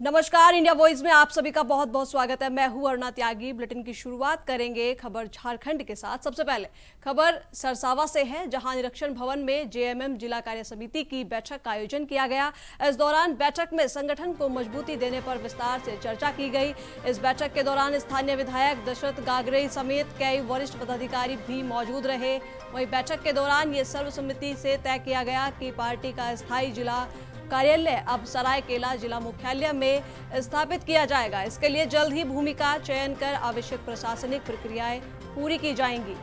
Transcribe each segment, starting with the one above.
नमस्कार, India voice में आप सभी का बहुत बहुत स्वागत है। मैं हूं अरुणा त्यागी। बुलेटिन की शुरुआत करेंगे खबर झारखंड के साथ। सबसे पहले खबर सरसावा से है, जहां निरीक्षण भवन में जेएमएम जिला कार्य समिति की बैठक का आयोजन किया गया। इस दौरान बैठक में संगठन को मजबूती देने पर विस्तार से चर्चा की गई। इस बैठक के दौरान स्थानीय विधायक दशरथ गागरे समेत कई वरिष्ठ पदाधिकारी भी मौजूद रहे। वहीं बैठक के दौरान ये सर्वसम्मति से तय किया गया कि पार्टी का स्थायी जिला कार्यालय अब सरायकेला जिला मुख्यालय में स्थापित किया जाएगा। इसके लिए जल्द ही भूमि का चयन कर आवश्यक प्रशासनिक प्रक्रियाएं पूरी की जाएंगी।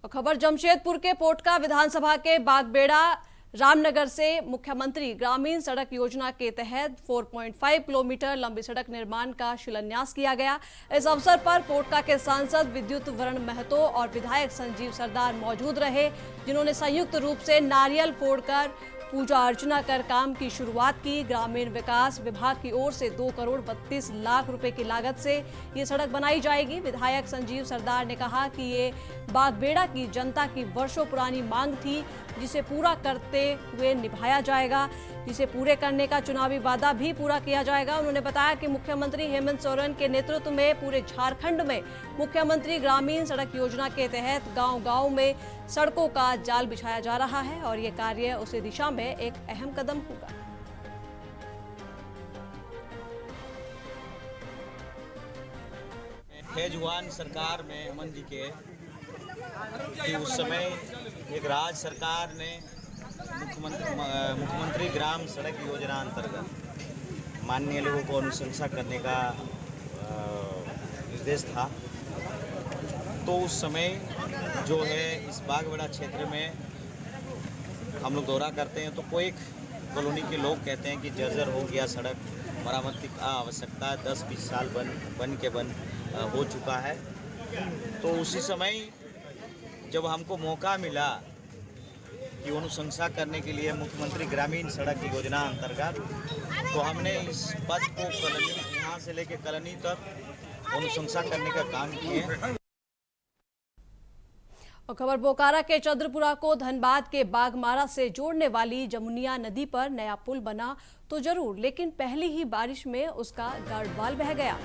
और खबर जमशेदपुर के पोटका विधानसभा के बागबेड़ा रामनगर से मुख्यमंत्री ग्रामीण सड़क योजना के तहत 4.5 किलोमीटर लंबी सड़क निर्माण का शिलान्यास किया गया। इस अवसर पर पोटका के सांसद विद्युत वरण महतो और विधायक संजीव सरदार मौजूद रहे, जिन्होंने संयुक्त रूप से नारियल फोड़कर पूजा अर्चना कर काम की शुरुआत की। ग्रामीण विकास विभाग की ओर से 2 करोड़ 32 लाख रुपए की लागत से ये सड़क बनाई जाएगी। विधायक संजीव सरदार ने कहा कि ये बागबेड़ा की जनता की वर्षों पुरानी मांग थी, जिसे पूरा करते हुए निभाया जाएगा, जिसे पूरे करने का चुनावी वादा भी पूरा किया जाएगा। उन्होंने बताया कि मुख्यमंत्री हेमंत सोरेन के नेतृत्व में पूरे झारखंड में मुख्यमंत्री ग्रामीण सड़क योजना के तहत गांव-गांव में सड़कों का जाल बिछाया जा रहा है और ये कार्य उसी दिशा में एक अहम कदम होगा। केजरीवाल सरकार में हेमंत जी के कि उस समय एक राज्य सरकार ने मुख्यमंत्री ग्राम सड़क योजना अंतर्गत माननीय लोगों को अनुशंसा करने का निर्देश था। तो उस समय जो है इस बागबेड़ा क्षेत्र में हम लोग दौरा करते हैं तो कोई कॉलोनी के लोग कहते हैं कि जर्जर हो गया सड़क, मरम्मत की आवश्यकता 10-20 साल बन हो चुका है। तो उसी समय जब हमको मौका मिला कि अनुशंसा करने के लिए मुख्यमंत्री ग्रामीण सड़क योजना अंतर्गत, तो हमने इस पथ को कॉलोनी यहाँ से लेकर कॉलोनी तक अनुशंसा करने का काम किए। और खबर बोकारो के चंद्रपुरा को धनबाद के बागमारा से जोड़ने वाली जमुनिया नदी पर नया पुल बना तो जरूर, लेकिन पहली ही बारिश में उसका गार्डवाल बह गया।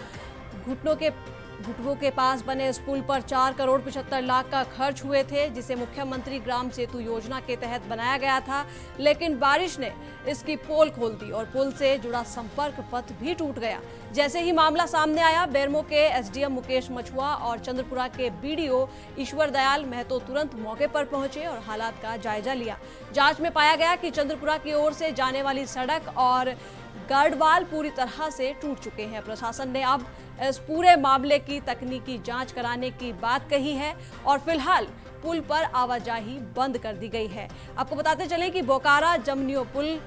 घुटवों के पास बने इस पुल पर 4 करोड़ 75 लाख का खर्च हुए थे, जिसे मुख्यमंत्री ग्राम सेतु योजना के तहत बनाया गया था। लेकिन बारिश ने इसकी पोल खोल दी और पुल से जुड़ा संपर्क पथ भी टूट गया। जैसे ही मामला सामने आया, बेरमो के एसडीएम मुकेश मछुआ और चंद्रपुरा के बीडीओ ईश्वर दयाल महतो तुरंत मौके पर पहुंचे और हालात का जायजा लिया। जांच में पाया गया कि चंद्रपुरा की ओर से जाने वाली सड़क और गार्डवाल पूरी तरह से टूट चुके हैं। प्रशासन ने अब इस पूरे मामले की तकनीकी जांच कराने की बात कही है और फिलहाल पुल पर आवाजाही बंद कर दी गई है। आपको बताते चलें कि बोकारो जमनियो पुल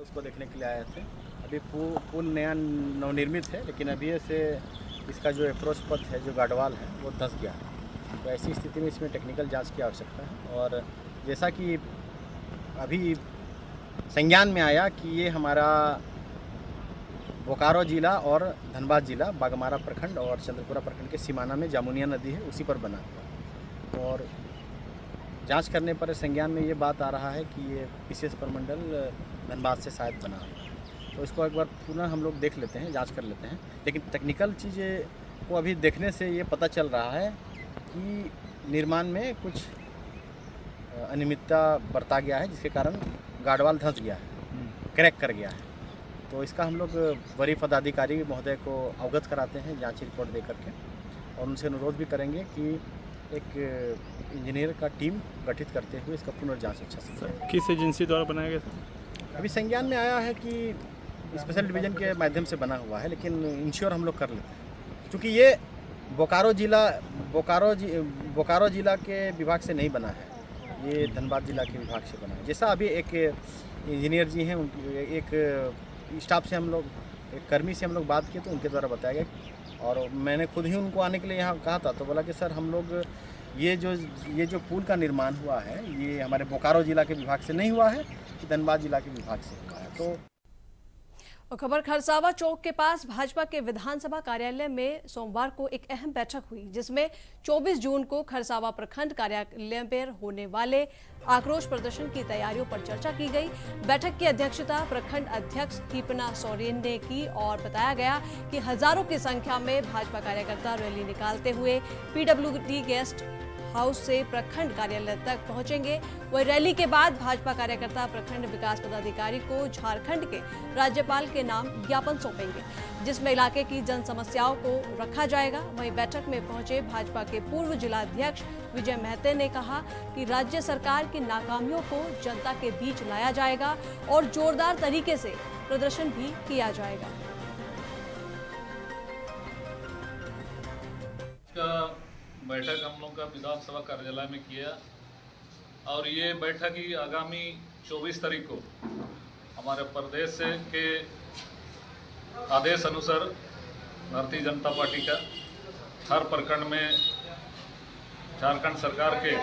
उसको देखने के लिए आए थे। अभी पुल नया नवनिर्मित है, लेकिन अभी से इसका जो अप्रोच पथ है, जो गार्डवाल है, वो धंस गया है। तो ऐसी स्थिति में इसमें टेक्निकल जांच की आवश्यकता है। और जैसा कि अभी संज्ञान में आया कि ये हमारा बोकारो जिला और धनबाद जिला बागमारा प्रखंड और चंद्रपुरा प्रखंड के सीमाना में जामुनिया नदी है, उसी पर बना हुआ। और जांच करने पर संज्ञान में ये बात आ रहा है कि ये विशेष प्रमंडल धनबाद से शायद बना है। तो इसको एक बार पुनः हम लोग देख लेते हैं, जांच कर लेते हैं। लेकिन टेक्निकल चीज़ें को अभी देखने से ये पता चल रहा है कि निर्माण में कुछ अनियमितता बरता गया है, जिसके कारण गार्डवाल धंस गया है, क्रैक कर गया है। तो इसका हम लोग वरीय पदाधिकारी महोदय को अवगत कराते हैं जांच रिपोर्ट दे करके, और उनसे अनुरोध भी करेंगे कि एक इंजीनियर का टीम गठित करते हुए इसका पुनर्जांच अच्छा से करें। किस एजेंसी द्वारा बनाया गया था? अभी संज्ञान में आया है कि स्पेशल डिवीज़न के माध्यम से बना हुआ है, लेकिन इंश्योर हम लोग कर लेते हैं, क्योंकि ये बोकारो जिला के विभाग से नहीं बना है, ये धनबाद जिला के विभाग से बना है। जैसा अभी एक इंजीनियर जी हैं, उनकी एक स्टाफ से हम लोग, एक कर्मी से हम लोग बात किए तो उनके द्वारा बताया गया, और मैंने खुद ही उनको आने के लिए यहाँ कहा था, तो बोला कि सर हम लोग ये जो पुल का निर्माण हुआ है ये हमारे बोकारो जिला के विभाग से नहीं हुआ है, धनबाद जिला के विभाग से हुआ है। तो और खबर खरसावा चौक के पास भाजपा के विधानसभा कार्यालय में सोमवार को एक अहम बैठक हुई, जिसमें 24 जून को खरसावा प्रखंड कार्यालय में होने वाले आक्रोश प्रदर्शन की तैयारियों पर चर्चा की गई। बैठक की अध्यक्षता प्रखंड अध्यक्ष कीपना सोरेन ने की और बताया गया कि हजारों की संख्या में भाजपा कार्यकर्ता रैली निकालते हुए पीडब्ल्यूडी गेस्ट हाउस से प्रखंड कार्यालय तक पहुंचेंगे। वही रैली के बाद भाजपा कार्यकर्ता प्रखंड विकास पदाधिकारी को झारखंड के राज्यपाल के नाम ज्ञापन सौंपेंगे, जिसमें इलाके की जन समस्याओं को रखा जाएगा। वहीं बैठक में पहुंचे भाजपा के पूर्व जिलाध्यक्ष विजय महते ने कहा कि राज्य सरकार की नाकामियों को जनता के बीच लाया जाएगा और जोरदार तरीके से प्रदर्शन भी किया जाएगा। बैठक हम लोग का विधानसभा कार्यालय में किया और ये बैठक ही आगामी 24 तारीख को हमारे प्रदेश से के आदेश अनुसार भारतीय जनता पार्टी का हर प्रखंड में झारखंड सरकार के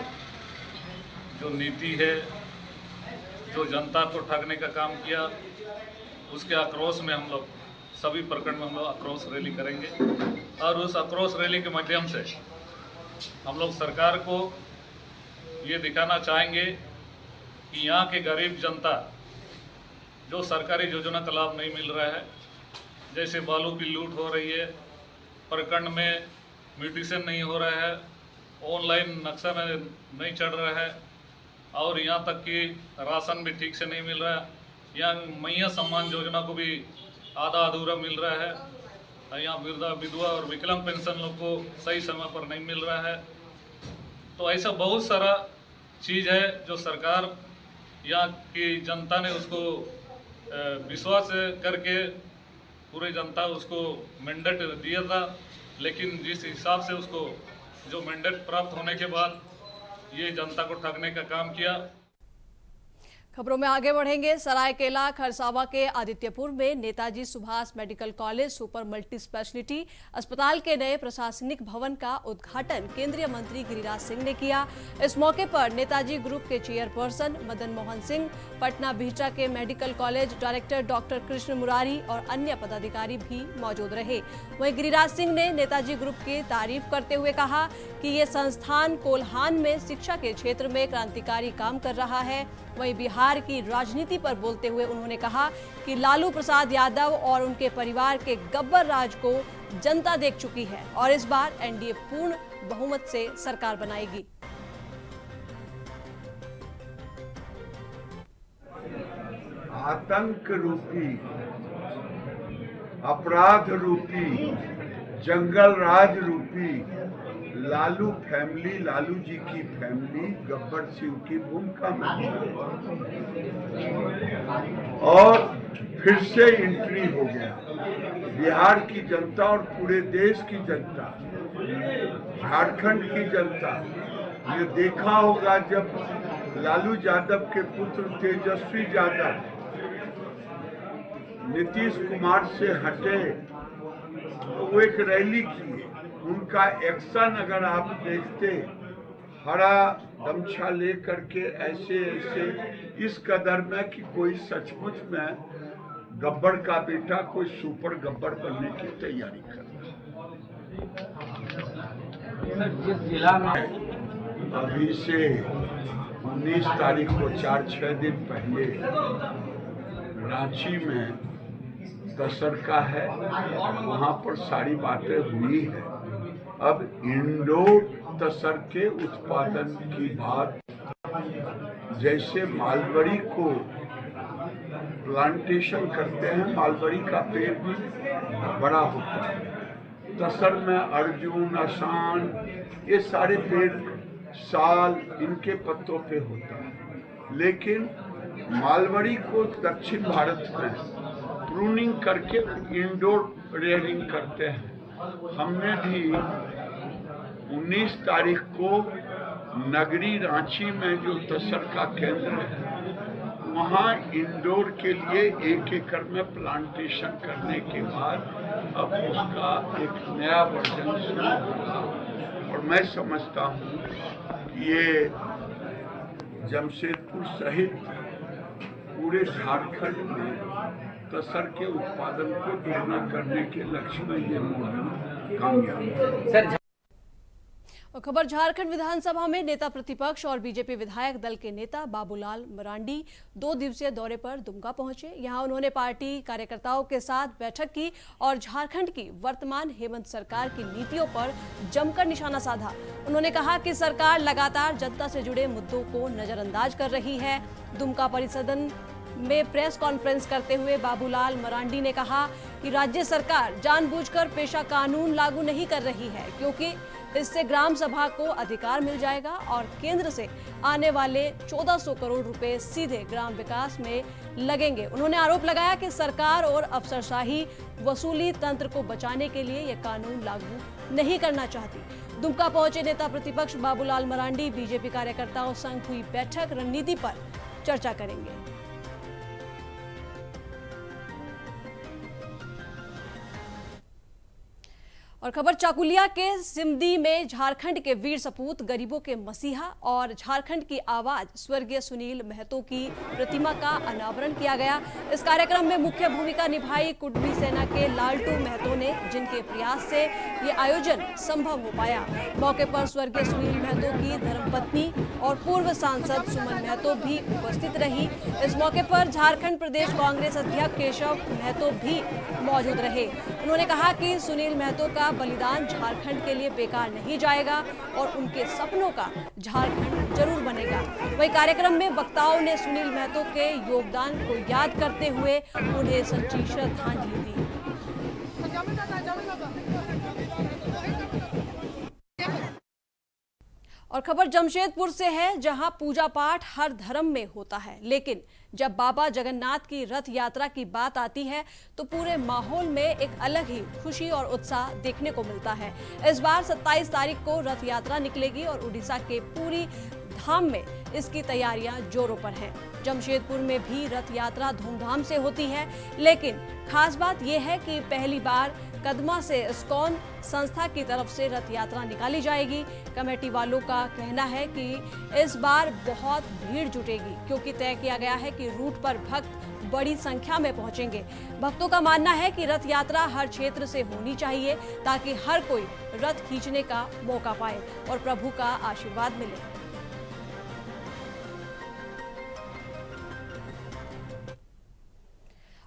जो नीति है, जो जनता को ठगने का काम किया, उसके आक्रोश में हम लोग सभी प्रखंड में हम लोग आक्रोश रैली करेंगे और उस आक्रोश रैली के माध्यम से हम लोग सरकार को ये दिखाना चाहेंगे कि यहाँ के गरीब जनता जो सरकारी योजना का लाभ नहीं मिल रहा है, जैसे बालू की लूट हो रही है, प्रखंड में म्यूटेशन नहीं हो रहा है, ऑनलाइन नक्शा में नहीं चढ़ रहा है और यहाँ तक कि राशन भी ठीक से नहीं मिल रहा है, यहाँ मैया सम्मान योजना को भी आधा अधूरा मिल रहा है, यहाँ वृद्धा विधवा और विकलांग पेंशन लोग को सही समय पर नहीं मिल रहा है। तो ऐसा बहुत सारा चीज़ है जो सरकार यहाँ की जनता ने उसको विश्वास करके पूरे जनता उसको मैंडेट दिया था, लेकिन जिस हिसाब से उसको जो मैंडेट प्राप्त होने के बाद ये जनता को ठगने का काम किया। खबरों में आगे बढ़ेंगे। सरायकेला खरसावा के आदित्यपुर में Netaji Subhash medical college super multi speciality अस्पताल के नए प्रशासनिक भवन का उद्घाटन केंद्रीय मंत्री गिरिराज सिंह ने किया। इस मौके पर नेताजी ग्रुप के चेयरपर्सन मदन मोहन सिंह, पटना बिहटा के medical college director doctor Krishna Murari और अन्य पदाधिकारी भी मौजूद रहे। वहीं गिरिराज सिंह ने नेताजी ग्रुप की तारीफ करते हुए कहा कि ये संस्थान कोल्हान में शिक्षा के क्षेत्र में क्रांतिकारी काम कर रहा है। वहीं बिहार की राजनीति पर बोलते हुए उन्होंने कहा कि लालू प्रसाद यादव और उनके परिवार के गब्बर राज को जनता देख चुकी है और इस बार एनडीए पूर्ण बहुमत से सरकार बनाएगी। आतंक रूपी, अपराध रूपी, जंगल राज रूपी लालू फैमिली, लालू जी की फैमिली गब्बर सिंह की भूमिका में और फिर से एंट्री हो गया। बिहार की जनता और पूरे देश की जनता, झारखंड की जनता ने देखा होगा जब लालू यादव के पुत्र तेजस्वी यादव नीतीश कुमार से हटे तो वो एक रैली किए। उनका एक्शन अगर आप देखते, हरा गमछा लेकर के ऐसे ऐसे इस कदर में कि कोई सचमुच में गब्बर का बेटा कोई सुपर गब्बर बनने की तैयारी कर रहा। जिस जिला में अभी से 19 तारीख को 4-6 दिन पहले रांची में दशहरा है, वहाँ पर सारी बातें हुई है। अब इंडोर तसर के उत्पादन की बात, जैसे मालबरी को प्लांटेशन करते हैं, मालबरी का पेड़ भी बड़ा होता है। तसर में अर्जुन, आसान, ये सारे पेड़ साल इनके पत्तों पे होता है, लेकिन मालबरी को दक्षिण भारत में प्रूनिंग करके इंडोर रेयरिंग करते हैं। हमने भी 19 तारीख को नगरी रांची में जो तसर का केंद्र है, वहाँ इंडोर के लिए 1 एकड़ में प्लांटेशन करने के बाद अब उसका एक नया वर्जन शुरू होगा और मैं समझता हूँ कि ये जमशेदपुर सहित पूरे झारखंड में तसर के उत्पादन को दोगुना करने के लक्ष्य में ये मोदी कामयाब है। और खबर झारखंड विधानसभा में नेता प्रतिपक्ष और बीजेपी विधायक दल के नेता बाबूलाल मरांडी 2 दिवसीय दौरे पर दुमका पहुंचे। यहां उन्होंने पार्टी कार्यकर्ताओं के साथ बैठक की और झारखंड की वर्तमान हेमंत सरकार की नीतियों पर जमकर निशाना साधा। उन्होंने कहा कि सरकार लगातार जनता से जुड़े मुद्दों को नजरअंदाज कर रही है। दुमका परिसदन में प्रेस कॉन्फ्रेंस करते हुए बाबूलाल मरांडी ने कहा कि राज्य सरकार जानबूझकर पेशा कानून लागू नहीं कर रही है, क्योंकि इससे ग्राम सभा को अधिकार मिल जाएगा और केंद्र से आने वाले 1400 करोड़ रुपए सीधे ग्राम विकास में लगेंगे। उन्होंने आरोप लगाया कि सरकार और अफसरशाही वसूली तंत्र को बचाने के लिए यह कानून लागू नहीं करना चाहती। दुमका पहुंचे नेता प्रतिपक्ष बाबूलाल मरांडी बीजेपी कार्यकर्ताओं संग हुई बैठक रणनीति पर चर्चा करेंगे। और खबर चाकुलिया के सिमदी में झारखंड के वीर सपूत, गरीबों के मसीहा और झारखंड की आवाज स्वर्गीय सुनील महतो की प्रतिमा का अनावरण किया गया। इस कार्यक्रम में मुख्य भूमिका निभाई कुडबी सेना के लालटू महतो ने, जिनके प्रयास से ये आयोजन संभव हो पाया। मौके पर स्वर्गीय सुनील महतो की धर्मपत्नी और पूर्व सांसद सुमन महतो भी उपस्थित रही। इस मौके पर झारखंड प्रदेश कांग्रेस अध्यक्ष केशव महतो भी मौजूद रहे। उन्होंने कहा कि सुनील महतो का बलिदान झारखंड के लिए बेकार नहीं जाएगा और उनके सपनों का झारखंड जरूर बनेगा। वही कार्यक्रम में वक्ताओं ने सुनील महतो के योगदान को याद करते हुए उन्हें सच्ची श्रद्धांजलि दी। और खबर जमशेदपुर से है, जहां पूजा पाठ हर धर्म में होता है, लेकिन जब बाबा जगन्नाथ की रथ यात्रा की बात आती है तो पूरे माहौल में एक अलग ही खुशी और उत्साह देखने को मिलता है। इस बार 27 तारीख को रथ यात्रा निकलेगी और उड़ीसा के पुरी धाम में इसकी तैयारियां जोरों पर हैं। जमशेदपुर में भी रथ यात्रा धूमधाम से होती है, लेकिन खास बात यह है कि पहली बार कदमा से इस्कॉन संस्था की तरफ से रथ यात्रा निकाली जाएगी। कमेटी वालों का कहना है कि इस बार बहुत भीड़ जुटेगी, क्योंकि तय किया गया है कि रूट पर भक्त बड़ी संख्या में पहुंचेंगे। भक्तों का मानना है कि रथ यात्रा हर क्षेत्र से होनी चाहिए, ताकि हर कोई रथ खींचने का मौका पाए और प्रभु का आशीर्वाद मिले।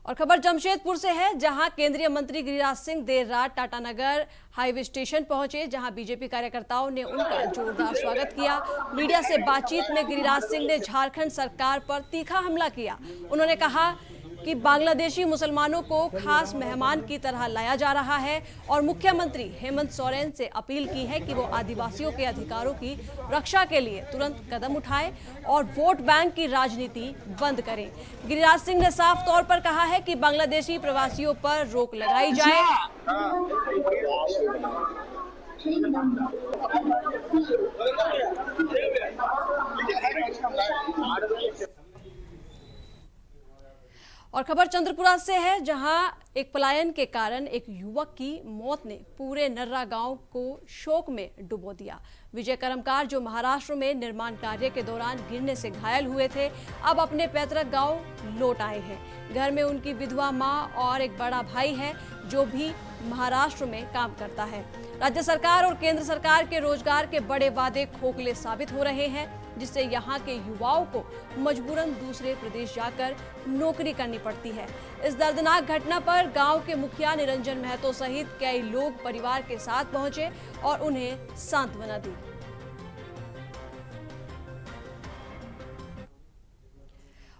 और खबर जमशेदपुर से है, जहां केंद्रीय मंत्री गिरिराज सिंह देर रात टाटानगर हाईवे स्टेशन पहुंचे, जहां बीजेपी कार्यकर्ताओं ने उनका जोरदार स्वागत किया। मीडिया से बातचीत में गिरिराज सिंह ने झारखंड सरकार पर तीखा हमला किया। उन्होंने कहा कि बांग्लादेशी मुसलमानों को खास मेहमान की तरह लाया जा रहा है और मुख्यमंत्री हेमंत सोरेन से अपील की है कि वो आदिवासियों के अधिकारों की रक्षा के लिए तुरंत कदम उठाएं और वोट बैंक की राजनीति बंद करें। गिरिराज सिंह ने साफ तौर पर कहा है कि बांग्लादेशी प्रवासियों पर रोक लगाई जाए। और खबर चंद्रपुरा से है, जहां एक पलायन के कारण एक युवक की मौत ने पूरे नर्रा गांव को शोक में डुबो दिया। विजय कर्मकार, जो महाराष्ट्र में निर्माण कार्य के दौरान गिरने से घायल हुए थे, अब अपने पैतृक गांव लौट आए हैं। घर में उनकी विधवा मां और एक बड़ा भाई है, जो भी महाराष्ट्र में काम करता है। राज्य सरकार और केंद्र सरकार के रोजगार के बड़े वादे खोखले साबित हो रहे हैं, जिससे यहाँ के युवाओं को मजबूरन दूसरे प्रदेश जाकर नौकरी करनी पड़ती है। इस दर्दनाक घटना पर गांव के मुखिया निरंजन महतो सहित कई लोग परिवार के साथ पहुंचे और उन्हें सांत्वना दी।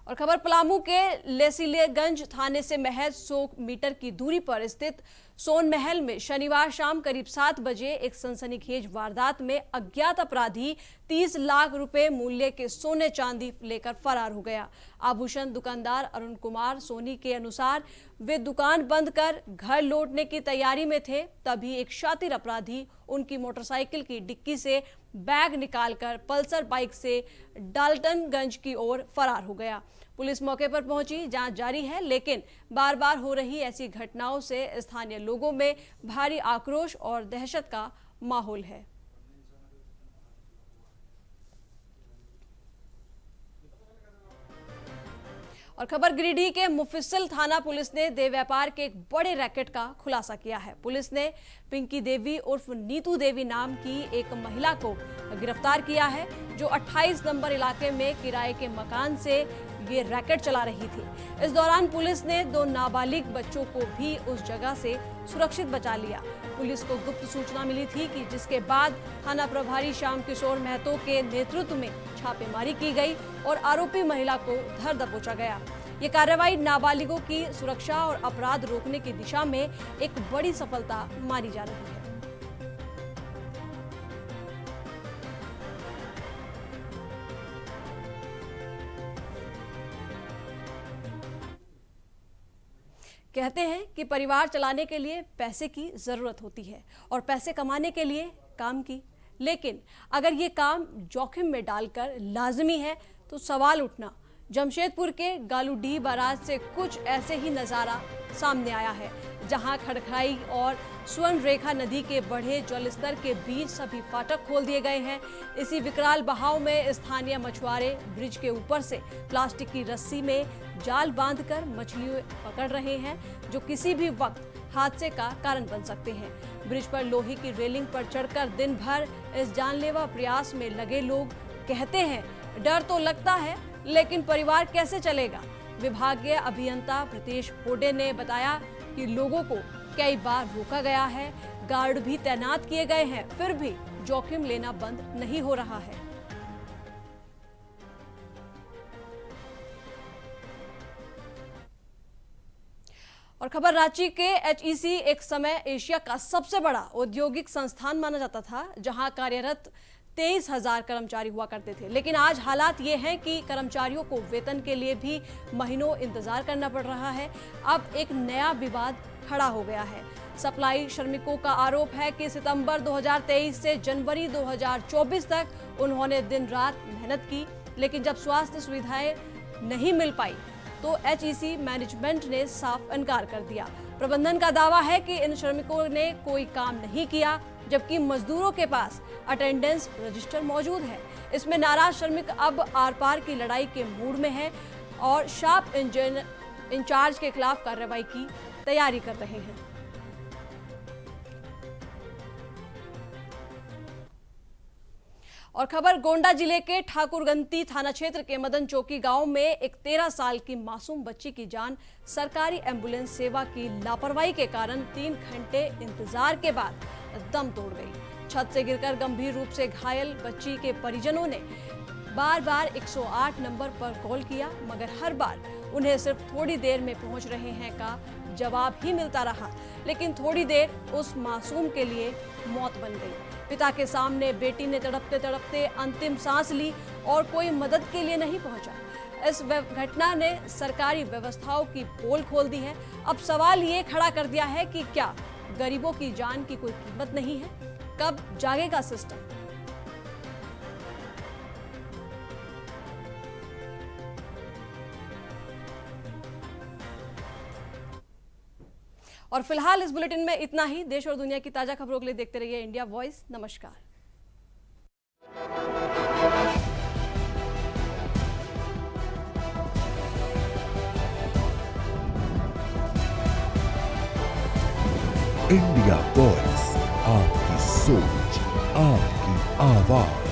और खबर पलामू के लेसिलेगंज थाने से महज 100 मीटर की दूरी पर स्थित सोन महल में शनिवार शाम करीब 7 बजे एक सनसनीखेज वारदात में अज्ञात अपराधी 30 लाख रुपए मूल्य के सोने चांदी लेकर फरार हो गया। आभूषण दुकानदार अरुण कुमार सोनी के अनुसार वे दुकान बंद कर घर लौटने की तैयारी में थे, तभी एक शातिर अपराधी उनकी मोटरसाइकिल की डिक्की से बैग निकालकर पल्सर बाइक से डाल्टनगंज की ओर फरार हो गया। पुलिस मौके पर पहुंची, जांच जारी है, लेकिन बार बार हो रही ऐसी घटनाओं से स्थानीय लोगों में भारी आक्रोश और दहशत का माहौल है। और खबर गिरिडीह के मुफस्सिल थाना पुलिस ने देह व्यापार के एक बड़े रैकेट का खुलासा किया है। पुलिस ने पिंकी देवी उर्फ नीतू देवी नाम की एक महिला को गिरफ्तार किया है, जो 28 नंबर इलाके में किराए के मकान से ये रैकेट चला रही थी। इस दौरान पुलिस ने 2 नाबालिग बच्चों को भी उस जगह से सुरक्षित बचा लिया। पुलिस को गुप्त सूचना मिली थी कि जिसके बाद थाना प्रभारी श्याम किशोर महतो के नेतृत्व में छापेमारी की गई और आरोपी महिला को धर दबोचा गया। ये कार्रवाई नाबालिगों की सुरक्षा और अपराध रोकने की दिशा में एक बड़ी सफलता मानी जा रही है। कहते हैं कि परिवार चलाने के लिए पैसे की जरूरत होती है और पैसे कमाने के लिए काम की, लेकिन अगर ये काम जोखिम में डालकर लाजमी है तो सवाल उठना। जमशेदपुर के गालूडीह बाराज से कुछ ऐसे ही नज़ारा सामने आया है, जहां खड़खड़ाई और स्वर्ण रेखा नदी के बढ़े जलस्तर के बीच सभी फाटक खोल दिए गए हैं। इसी विकराल बहाव में स्थानीय मछुआरे ब्रिज के ऊपर से प्लास्टिक की रस्सी में जाल बांधकर मछलियां पकड़ रहे हैं, जो किसी भी वक्त हादसे का कारण बन सकते हैं। ब्रिज पर लोहे की रेलिंग पर चढ़कर दिन भर इस जानलेवा प्रयास में लगे लोग कहते हैं, डर तो लगता है लेकिन परिवार कैसे चलेगा। विभागीय अभियंता प्रीतेश होडे ने बताया कि लोगों को कई बार रोका गया है, गार्ड भी तैनात किए गए हैं, फिर भी जोखिम लेना बंद नहीं हो रहा है। और खबर रांची के HEC एक समय एशिया का सबसे बड़ा औद्योगिक संस्थान माना जाता था, जहां कार्यरत 23,000 कर्मचारी हुआ करते थे। लेकिन आज हालात ये हैं कि कर्मचारियों को वेतन के लिए भी महीनों इंतजार करना पड़ रहा है। अब एक नया विवाद खड़ा हो गया है। सप्लाई श्रमिकों का आरोप है कि सितंबर 2023 से जनवरी 2024 तक उन्होंने दिन रात मेहनत की, लेकिन जब स्वास्थ्य सुविधाएं नहीं मिल पाई तो HEC मैनेजमेंट ने साफ इनकार कर दिया। प्रबंधन का दावा है कि इन श्रमिकों ने कोई काम नहीं किया, जबकि मजदूरों के पास अटेंडेंस रजिस्टर मौजूद है। इसमें नाराज श्रमिक अब आर पार की लड़ाई के मूड में हैं और शॉप इंचार्ज के खिलाफ कार्रवाई की तैयारी कर रहे हैं। और खबर गोंडा जिले के ठाकुरगंती थाना क्षेत्र के मदन चौकी गांव में एक 13 साल की मासूम बच्ची की जान सरकारी एम्बुलेंस सेवा की लापरवाही के कारण 3 घंटे इंतजार के बाद दम तोड़ गई। छत से गिरकर गंभीर रूप से घायल बच्ची के परिजनों ने बार बार 108 नंबर पर कॉल किया, मगर हर बार उन्हें सिर्फ थोड़ी देर में पहुंच रहे हैं का जवाब ही मिलता रहा। लेकिन थोड़ी देर उस मासूम के लिए मौत बन गई। पिता के सामने बेटी ने तड़पते तड़पते अंतिम सांस ली और कोई मदद के लिए नहीं पहुंचा। इस घटना ने सरकारी व्यवस्थाओं की पोल खोल दी है। अब सवाल ये खड़ा कर दिया है कि क्या गरीबों की जान की कोई कीमत नहीं है? कब जागेगा सिस्टम? और फिलहाल इस बुलेटिन में इतना ही। देश और दुनिया की ताजा खबरों के लिए देखते रहिए इंडिया वॉइस। नमस्कार। इंडिया वॉइस, आपकी सोच, आपकी आवाज।